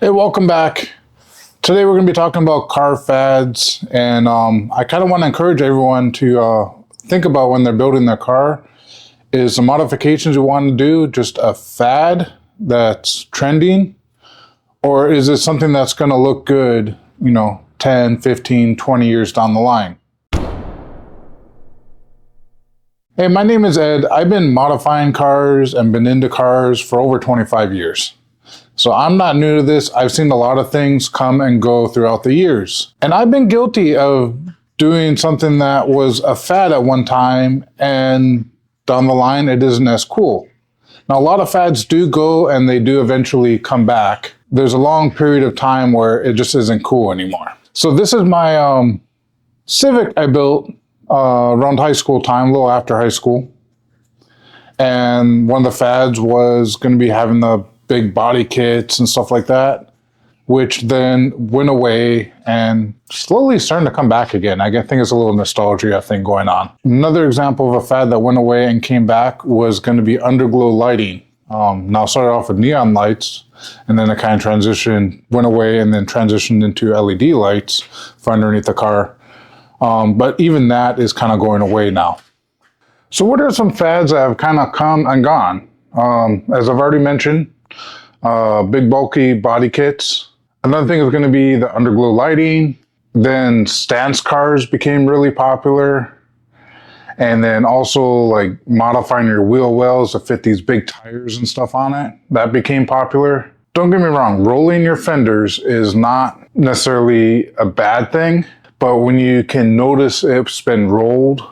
Hey, welcome back. Today we're going to be talking about car fads, and I kind of want to encourage everyone to think about when they're building their car. Is the modifications you want to do just a fad that's trending, or is it something that's going to look good, 10, 15, 20 years down the line? Hey, my name is Ed. I've been modifying cars and been into cars for over 25 years. So I'm not new to this. I've seen a lot of things come and go throughout the years. And I've been guilty of doing something that was a fad at one time, and down the line, it isn't as cool. Now, a lot of fads do go and they do eventually come back. There's a long period of time where it just isn't cool anymore. So this is my Civic I built around high school time, a little after high school. And one of the fads was going to be having the big body kits and stuff like that, which then went away and slowly starting to come back again. I think it's a little nostalgia thing going on. Another example of a fad that went away and came back was going to be underglow lighting. Now it started off with neon lights, and then it kind of went away and then transitioned into LED lights for underneath the car. But even that is kind of going away now. So what are some fads that have kind of come and gone? As I've already mentioned, big bulky body kits. Another thing is going to be the underglow lighting. Then stance cars became really popular. And then also like modifying your wheel wells to fit these big tires and stuff on it. That became popular. Don't get me wrong, rolling your fenders is not necessarily a bad thing. But when you can notice it's been rolled,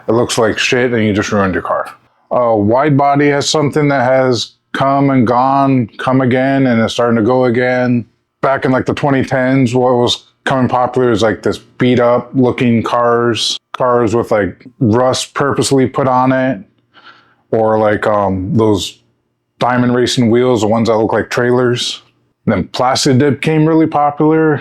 it looks like shit and you just ruined your car. Wide body has something that has come and gone, come again, and it's starting to go again. Back in like the 2010s, what was coming popular is like this beat up looking cars with like rust purposely put on it, or like those diamond racing wheels, the ones that look like trailers. And then plastic dip came really popular.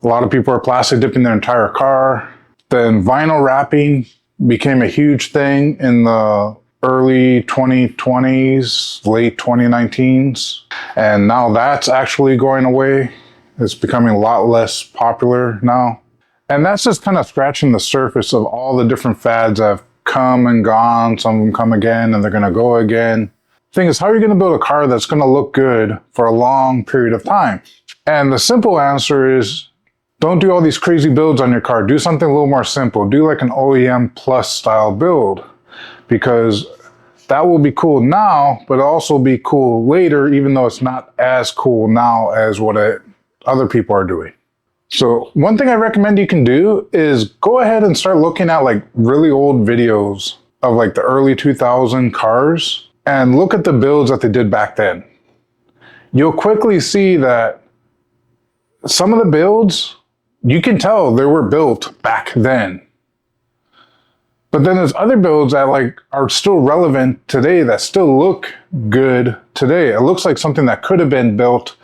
A lot of people are plastic dipping their entire car. Then vinyl wrapping became a huge thing in the early 2020s, late 2019s. And now that's actually going away. It's becoming a lot less popular now. And that's just kind of scratching the surface of all the different fads that have come and gone. Some of them come again and they're going to go again. Thing is, how are you going to build a car that's going to look good for a long period of time? And the simple answer is, don't do all these crazy builds on your car. Do something a little more simple. Do like an OEM plus style build, because that will be cool now, but also be cool later, even though it's not as cool now as what other people are doing. So one thing I recommend you can do is go ahead and start looking at like really old videos of like the early 2000 cars and look at the builds that they did back then. You'll quickly see that some of the builds, you can tell they were built back then. But then there's other builds that like are still relevant today that still look good today. It looks like something that could have been built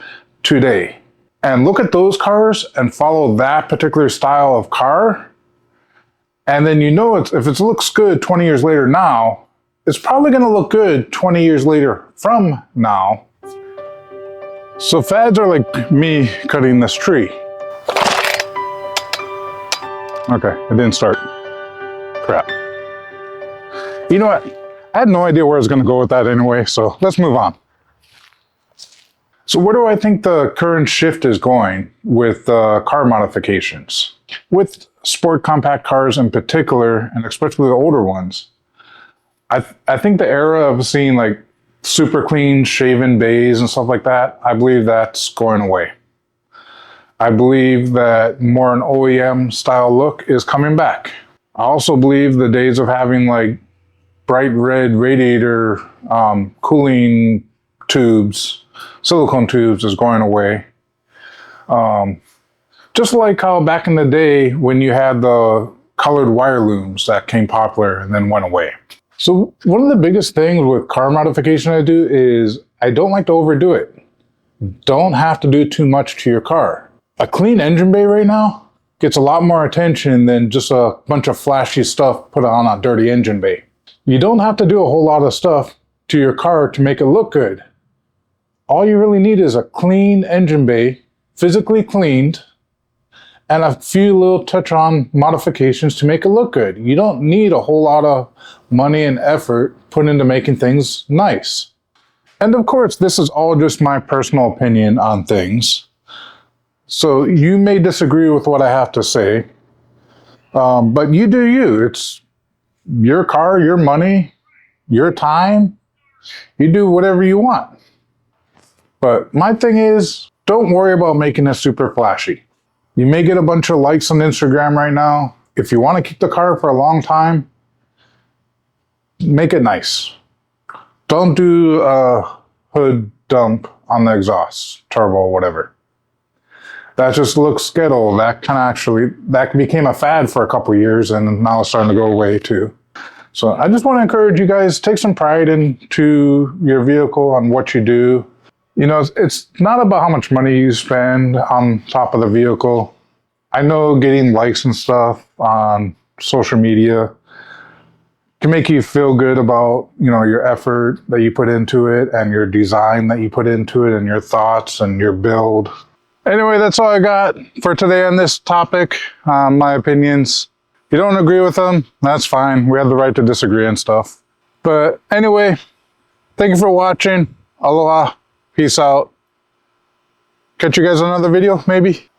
today. And look at those cars and follow that particular style of car. And then if it looks good 20 years later now, it's probably going to look good 20 years later from now. So fads are like me cutting this tree. Okay, it didn't start. Crap. You know what? I had no idea where I was going to go with that anyway, so let's move on. So where do I think the current shift is going with car modifications? With sport compact cars in particular, and especially the older ones, I think the era of seeing like super clean shaven bays and stuff like that, I believe that's going away. I believe that more an OEM style look is coming back. I also believe the days of having like bright red radiator cooling tubes, silicone tubes, is going away. Just like how back in the day when you had the colored wire looms that came popular and then went away. So one of the biggest things with car modification I do is I don't like to overdo it. Don't have to do too much to your car. A clean engine bay right now gets a lot more attention than just a bunch of flashy stuff put on a dirty engine bay. You don't have to do a whole lot of stuff to your car to make it look good. All you really need is a clean engine bay, physically cleaned, and a few little touch-on modifications to make it look good. You don't need a whole lot of money and effort put into making things nice. And of course, this is all just my personal opinion on things. So you may disagree with what I have to say, but you do you. It's your car, your money, your time. You do whatever you want. But my thing is, don't worry about making it super flashy. You may get a bunch of likes on Instagram right now. If you want to keep the car for a long time, make it nice. Don't do a hood dump on the exhaust, turbo, whatever. That just looks ghetto. That became a fad for a couple of years, and now it's starting to go away too. So I just want to encourage you guys, take some pride into your vehicle and what you do. You know, it's not about how much money you spend on top of the vehicle. I know getting likes and stuff on social media can make you feel good about, you know, your effort that you put into it and your design that you put into it and your thoughts and your build. Anyway, that's all I got for today on this topic, my opinions. If you don't agree with them, that's fine. We have the right to disagree and stuff. But anyway, thank you for watching. Aloha. Peace out. Catch you guys on another video, maybe.